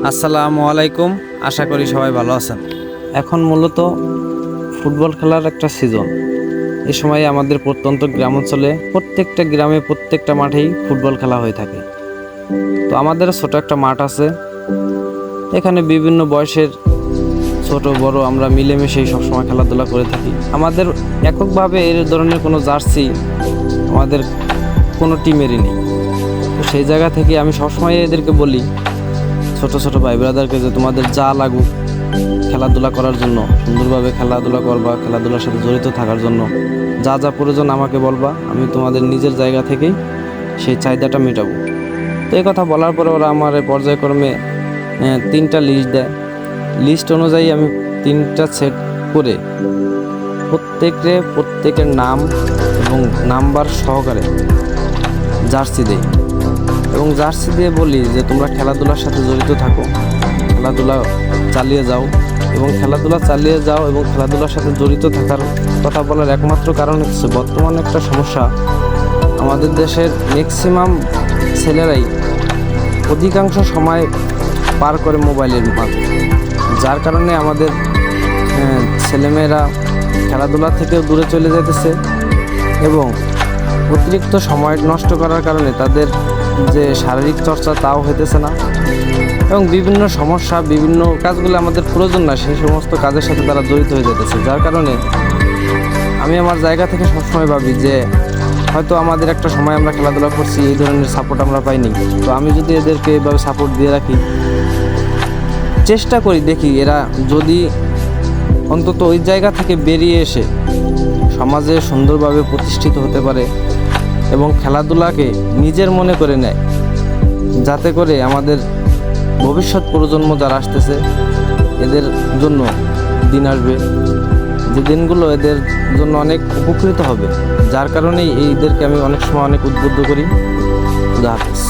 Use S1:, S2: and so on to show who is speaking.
S1: আসসালামু আলাইকুম, আশা করি সবাই ভালো আছেন। এখন মূলত ফুটবল খেলার একটা সিজন। এই সময় আমাদের প্রত্যন্ত গ্রাম অঞ্চলে প্রত্যেকটা গ্রামে প্রত্যেকটা মাঠেই ফুটবল খেলা হয়ে থাকে। তো আমাদের ছোট একটা মাঠ আছে, এখানে বিভিন্ন বয়সের ছোট বড় আমরা মিলেমিশেই সবসময় খেলাধুলা করে থাকি। আমাদের এককভাবে এর ধরনের কোনো জার্সি আমাদের কোনো টিমেরই নেই। তো সেই জায়গা থেকে আমি সবসময় এদেরকে বলি, ছোট ছোট ভাই ব্রাদারকে, যে তোমাদের যা লাগুক খেলাধুলা করার জন্য, সুন্দরভাবে খেলাধুলা করবা, খেলাধুলার সাথে জড়িত থাকার জন্য যা যা প্রয়োজন আমাকে বলবা, আমি তোমাদের নিজের জায়গা থেকেই সেই চাহিদাটা মেটাবো। তো এই কথা বলার পরে ওরা আমার পর্যায়ক্রমে 3টা লিস্ট দেয়। লিস্ট অনুযায়ী আমি 3টা সেট করে প্রত্যেকের নাম এবং নাম্বার সহকারে জার্সি দেই এবং জার্সি দিয়ে বলি যে তোমরা খেলাধুলার সাথে জড়িত থাকো, খেলাধুলা চালিয়ে যাও এবং খেলাধুলার সাথে জড়িত থাকার কথা বলার একমাত্র কারণ হচ্ছে বর্তমানে একটা সমস্যা, আমাদের দেশের ম্যাক্সিমাম ছেলেরাই অধিকাংশ সময় পার করে মোবাইলের মাধ্যমে, যার কারণে আমাদের ছেলেমেয়েরা খেলাধুলা থেকেও দূরে চলে যেতেছে এবং অতিরিক্ত সময় নষ্ট করার কারণে তাদের যে শারীরিক চর্চা তাও হইতেছে না এবং বিভিন্ন সমস্যা, বিভিন্ন কাজগুলো আমাদের প্রয়োজন না সেই সমস্ত কাজের সাথে তারা জড়িত হয়ে যেতেছে। যার কারণে আমি আমার জায়গা থেকে সবসময় ভাবি যে হয়তো আমাদের একটা সময় আমরা খেলাধুলা করছি, এই ধরনের সাপোর্ট আমরা পাইনি। তো আমি যদি এদেরকে এইভাবে সাপোর্ট দিয়ে রাখি, চেষ্টা করি, দেখি এরা যদি অন্তত ওই জায়গা থেকে বেরিয়ে এসে সমাজে সুন্দরভাবে প্রতিষ্ঠিত হতে পারে এবং খেলাধুলাকে নিজের মনে করে নেয়, যাতে করে আমাদের ভবিষ্যৎ প্রজন্ম যারা আসতেছে এদের জন্য দিন আসবে, যে দিনগুলো এদের জন্য অনেক উপকৃত হবে। যার কারণেই এইদেরকে আমি অনেক সময় অনেক উদ্বুদ্ধ করি। খুদা হাফেজ।